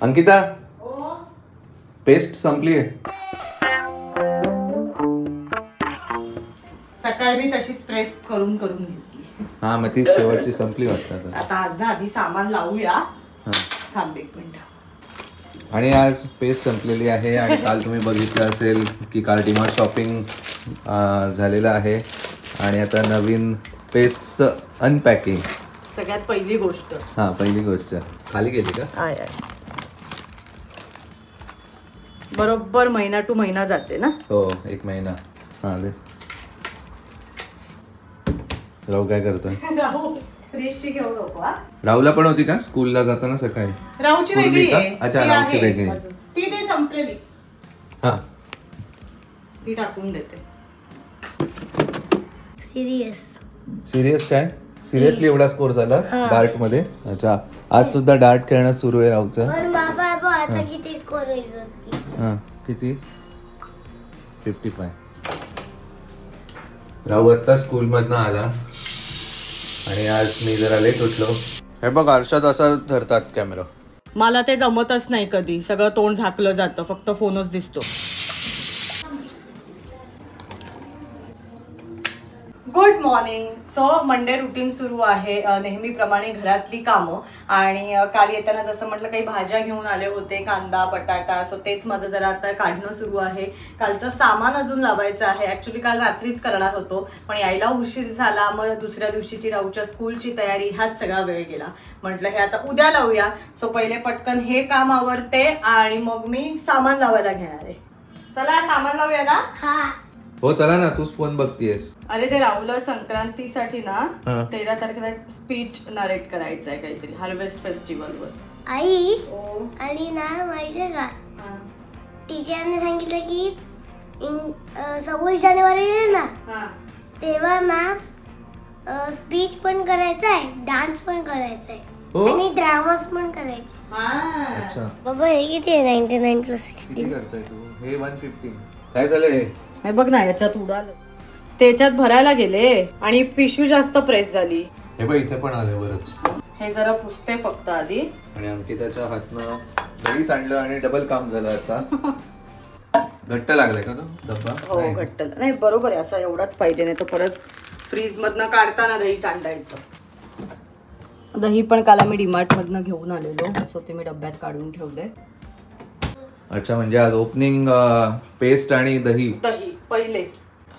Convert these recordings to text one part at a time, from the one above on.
Ankita paste संपली आहे. सकाळी मी तशीच प्रेस करून घेतली. हा मग ती शेवटची संपली वाटतं. आता आज ना आधी सामान लावूया. थांब एक मिनिट. आणि आज पेस्ट संपलेली आहे आणि काल तुम्ही बघितलं असेल की काल डीमार्ट शॉपिंग झालेलं आहे आणि आता नवीन पेस्टचं अनपॅकिंग. सगळ्यात पहिली गोष्ट. हा पहिली गोष्ट खाली गेली का? आहे बरोबर महिना टू महिना जाते ना. हो 1 महिना. हा दे. राहू काय करतोय? राहू फ्रीजची घेऊ नको. राहूला पण होती का स्कूलला जाताना सकाळी? राहूची वेगळी आहे. अच्छा राहूची वेगळी. ती ते संपलेली. हा ती टाकून देते. सिरियस काय? सिरियसली एवढा स्कोर झाला डार्ट मध्ये? अच्छा आज सुद्धा डार्ट खेळणं सुरू आहे राहूचं. आता किती स्कोर होईल? हा किती? 55. राहू आता स्कूल मधनं आला आणि आज मी जरा लेट उठलो. हे बघ अर्षद असं धरतात कॅमेरा. मला ते जमतच नाही कधी. सगळं तोंड झाकलं जातं, फक्त फोनच दिसतो. Good morning. So Monday routine सुरू आहे नेहमीप्रमाणे घरातली कामं. आणि काल येताना जसं म्हटलं काही भाज्या घेऊन आले होते, कांदा बटाटा. सो तेच माझं जरा आता काढणं सुरू आहे. कालचं सामान अजून लावायचं आहे. ॲक्च्युली काल रात्रीच करणार होतो पण यायला उशीर झाला. मग दुसऱ्या दिवशीची राहूच्या स्कूलची तयारी, ह्यात सगळा वेळ गेला. म्हटलं हे आता उद्या लावूया. सो पहिले पटकन हे काम आवरते आणि मग मी सामान लावायला घेणार आहे. चला सामान लावूया ना. हो चला ना. तूच फोन बघतीयस. अरे ते राहुला संक्रांतीसाठी ना 13 तारखेला स्पीच नरेट करायचं आहे काहीतरी हार्वेस्ट फेस्टिवलवर. आई आणि ना माहितीये का टीचरने सांगितलं की 26 जानेवारी आहे ना तेव्हा ना स्पीच पण करायचं आहे, डान्स पण करायचा आहे आणि ड्रामास पण करायचे. अच्छा बाबा हे किती आहे? 99 + 60. किती करतोय तू? हे 150. काय झालं हे? हे बघ ना याच्यात उडालं. त्याच्यात भरायला गेले आणि पिशवी जास्त प्रेस झाली. हे बघ इथे पण आले बरंच. हे जरा पुसते फक्त आधी. आणि अंकिताच्या हातनं दही सांडलं आणि डबल काम झालं. आता घट्ट लागलाय का तो डब्बा? हो घट्ट नाही. बरोबर आहे. असं एवढाच पाहिजे, नाही तर परत फ्रीज मधनं काढताना दही सांडायचं. दही पण काल आम्ही डीमार्ट मधनं घेऊन आलेलो, सो ते मी डब्यात काढून ठेवले. अच्छा म्हणजे आज ओपनिंग पेस्ट आणि दही. पहिले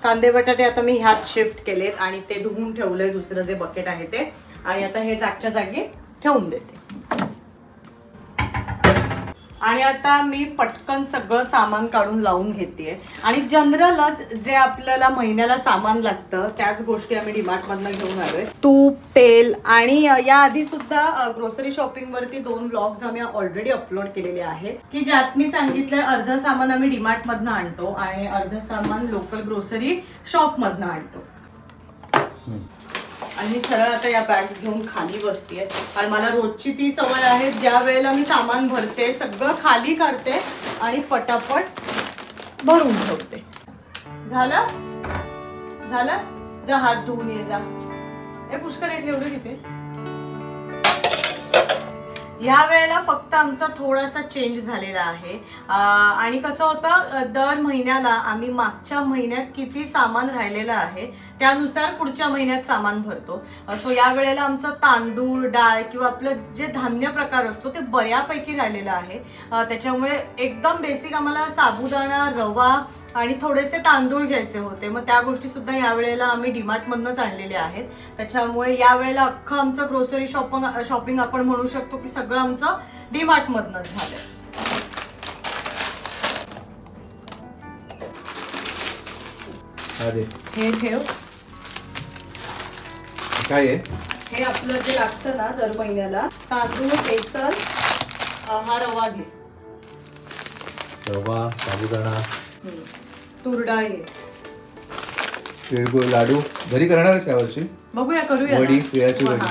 कांदे बटाटे आता मी ह्यात शिफ्ट केलेत आणि ते धुवून ठेवलंय. दुसरं जे बकेट आहे ते. आणि आता हे जागच्या जागी ठेवून देते. आणि आता मी पटकन सगळं सामान काढून लावून घेते. आणि जनरलच जे आपल्याला महिन्याला सामान लागतं त्याच गोष्टी आम्ही डीमार्ट मधनं घेऊन आलोय. तूप, तेल. आणि याआधी सुद्धा ग्रोसरी शॉपिंग वरती 2 व्लॉग्स आम्ही ऑलरेडी अपलोड केलेले आहेत की ज्यात मी सांगितलंय अर्ध सामान आम्ही डीमार्ट मधनं आणतो आणि अर्ध सामान लोकल ग्रोसरी शॉप मधनं आणतो. आणि मी सरळ आता या बॅग्स घेऊन खाली बसतेय. आणि मला रोजची ती सवय आहे ज्या वेळेला मी सामान भरते सगळं खाली काढते आणि पटापट भरून ठेवते. झालं झालं. जा हात धुवून ये जा. हे पुष्कळ ठेवलं तिथे. या वेळेला फक्त आमचा थोडासा चेंज झालेला आहे. आणि कसं होतं दर महिन्याला आम्ही मागच्या महिन्यात किती सामान राहिलेलं आहे त्यानुसार पुढच्या महिन्यात सामान भरतो. सो या वेळेला आमचं तांदूळ, डाळ किंवा आपलं जे धान्य प्रकार असतो ते बऱ्यापैकी राहिलेलं आहे. त्याच्यामुळे एकदम बेसिक आम्हाला साबुदाणा, रवा आणि थोडेसे तांदूळ घ्यायचे होते. मग त्या गोष्टी सुद्धा या वेळेला आम्ही डीमार्ट मधनच आणलेल्या आहेत. त्याच्यामुळे या वेळेला अख्खं आमचं ग्रोसरी शॉपिंग आपण म्हणू शकतो की सगळं आमचं डीमार्ट मधनच झालंय. हे ठेव. काय आहे हे? आपलं जे लागतं ना दर महिन्याला तांदूळ, बेसन, हा रवा घे. रवा, साबुदाणा, तुरडाळ घे. तिळगुळ लाडू घरी करणार आहेस यावर्षी? बघूया करूया. वडी, तिळाची वडी.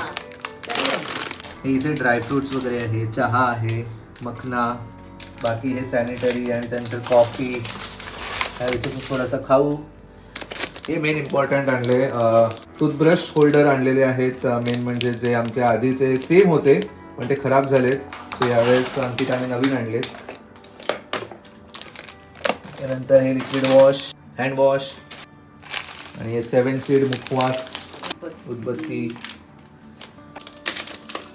हे इथे ड्रायफ्रुट्स वगैरे आहे, चहा आहे, मखना, बाकी हे सॅनिटरी आणि त्यानंतर कॉफी. इथे थोडासा खाऊ. हे मेन इम्पॉर्टंट आणले. टूथब्रश होल्डर आणलेले आहेत. मेन म्हणजे जे आमचे आधीचे सेम होते पण ते खराब झालेत, सो यावेळेस अंकिताने नवीन आणलेत. त्यानंतर हे लिक्विड वॉश, हँड वॉश आणि हे 7 सीड मुखवास, उदबत्ती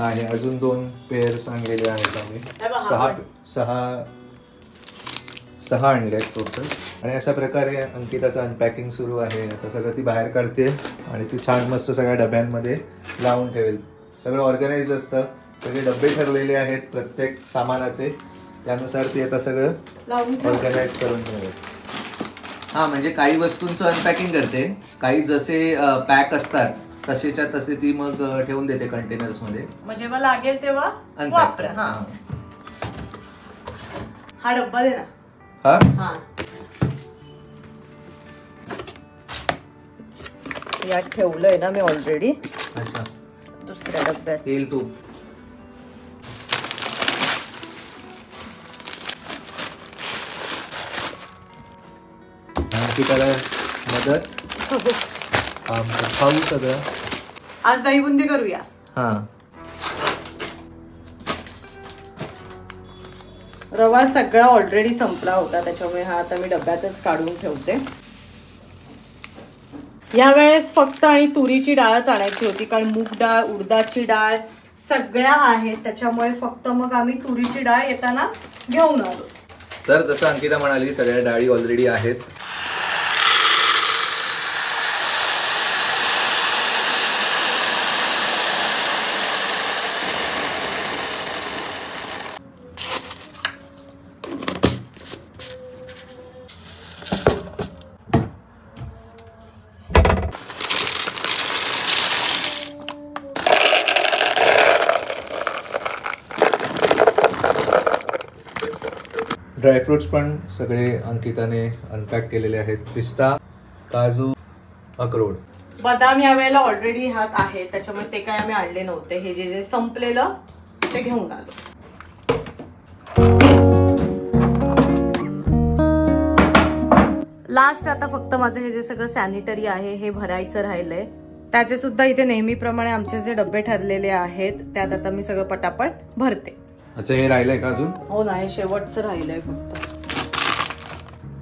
आणि अजून 2 पेअर्स आणलेले आहेत आम्ही. 6 आणले आहेत टोटल. आणि अशा प्रकारे अंकिताचं अनपॅकिंग सुरू आहे. आता सगळं ती बाहेर काढते आणि ती छान मस्त सगळ्या डब्यांमध्ये लावून ठेवेल. सगळं ऑर्गनाइज असतं, सगळे डबे ठरलेले आहेत प्रत्येक सामानाचे, त्यानुसार ती आता सगळं ऑर्गनाइज करून ठेवेल. हां, म्हणजे काही वस्तूंचं अनपॅकिंग करते, काही जसे पॅक असतात तसेच्या तसे ती मग ठेवून देते कंटेनर्स मध्ये, मग जेव्हा लागेल तेव्हा वापरा. हा डब्बा दे ना. हा, यात ठेवलंय ना मी ऑलरेडी. अच्छा, दुसऱ्या डब्यात तेल तूप. त्याला मदत खाऊ सगळं. आज दहीबुंदी करूया. हा, रवा सगळा ऑलरेडी संपला होता, त्याच्यामुळे हा आता मी डब्यातच काढून ठेवते. यावेळेस फक्त आणि तुरीची डाळच आणायची होती, कारण मूग डाळ, उडदाची डाळ सगळ्या आहेत, त्याच्यामुळे फक्त मग आम्ही तुरीची डाळ येताना घेऊन आलो. तर जसं अंकिता म्हणाली सगळ्या डाळी ऑलरेडी आहेत. ड्रायफ्रुट्स पण सगळे अंकिताने अनपॅक केलेले आहेत. पिस्ता, काजू, अक्रोड, बदाम या वेळेला ऑलरेडी ह्यात आहे, त्याच्यामुळे ते काय आम्ही आणले नव्हते. हे जे जे संपलेलं ते घेऊन आलो. लास्ट आता फक्त माझं हे जे सगळं सॅनिटरी आहे हे भरायचं राहिलंय. त्याचे सुद्धा इथे नेहमीप्रमाणे आमचे जे डबे ठरलेले आहेत त्यात आता मी सगळं पटापट भरते. अच्छा, हे राहिलंय का अजून? हो ना, हे शेवटचं राहिलंय फक्त.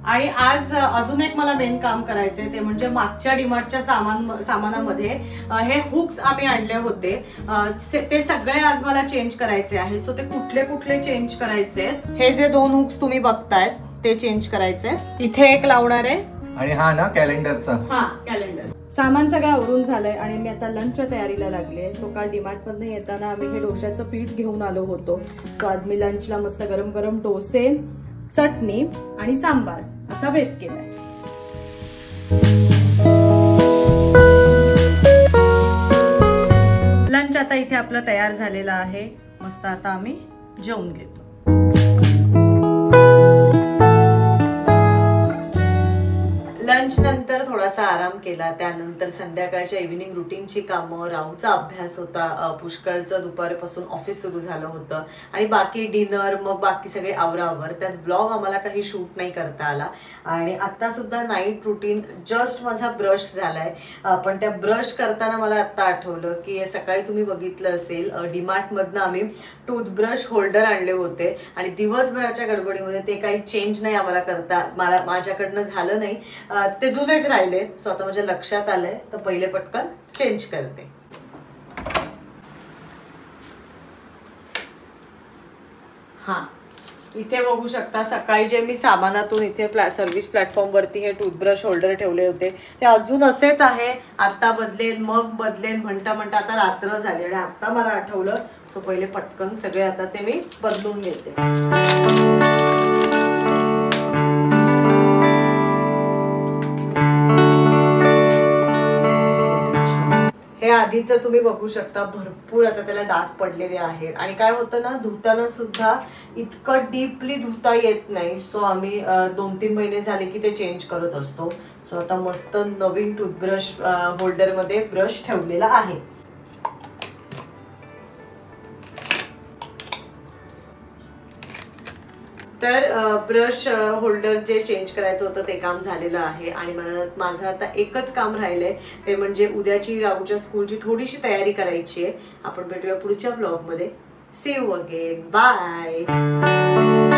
आणि आज अजून एक मला मेन काम करायचंय, ते म्हणजे मागच्या डीमार्टच्या सामानामध्ये हे हुक्स आम्ही आणले होते, ते सगळे आज मला चेंज करायचे आहे. सो ते कुठले कुठले चेंज करायचे, हे जे 2 हुक्स तुम्ही बघतायत ते चेंज करायचे. इथे एक लावणार आहे आणि हा ना कॅलेंडरचा. हा, कॅलेंडर. सामान सगळं आवरून झालंय आणि मी आता लंचच्या तयारीला लागले. सो काल डीमार्ट मधून येताना आम्ही हे डोश्याचं पीठ घेऊन आलो होतो. सो आज मी लंचला मस्त गरम गरम डोसे, चटणी आणि सांबार असा बेत केलाय. लंच आता इथे आपलं तयार झालेलं आहे. मस्त आता आम्ही जेवून घेतो. लंच नंतर थोडासा आराम केला, त्यानंतर संध्याकाळच्या इव्हिनिंग रुटीनची कामं, राहूचा अभ्यास होता, पुष्कळचं दुपारपासून ऑफिस सुरू झालं होतं आणि बाकी डिनर, मग बाकी सगळे आवरावर. त्यात ब्लॉग आम्हाला काही शूट नाही करता आला. आणि आता सुद्धा नाईट रुटीन जस्ट माझा ब्रश झालाय, पण त्या ब्रश करताना मला आता आठवलं की सकाळी तुम्ही बघितलं असेल डीमार्ट मधनं आम्ही टूथब्रश होल्डर आणले होते आणि दिवसभराच्या गडबडीमध्ये ते काही चेंज नाही आम्हाला करता, माझ्याकडनं झालं नाही, ते जुनेच राहिले. सो आता माझ्या लक्षात आलंय तर पहिले पटकन चेंज करते. हा, इथे बघू शकता सकाळी जे मी सामानातून इथे सर्व्हिस प्लॅटफॉर्म वरती हे टूथब्रश होल्डर ठेवले होते ते अजून असेच आहे. आता बदलेन मग बदलेन म्हणता म्हणता आता रात्र झाली आणि आता मला आठवलं. सो पहिले पटकन सगळे आता ते मी बदलून घेते. हे आधीचं तुम्ही बघू शकता भरपूर आता त्याला डाग पडलेले आहेत आणि काय होतं ना, धुताना सुद्धा इतकं डीपली धुता येत नाही. सो आम्ही 2-3 महिने झाले की ते चेंज करत असतो. सो आता मस्त नवीन टूथब्रश होल्डर मध्ये ब्रश ठेवलेला आहे. तर ब्रश होल्डर जे चेंज करायचं होतं ते काम झालेलं आहे आणि माझं आता एकच काम राहिलंय, ते म्हणजे उद्याची राहूच्या स्कूलची थोडीशी तयारी करायची आहे. आपण भेटूया पुढच्या व्लॉगमध्ये. See you again. बाय.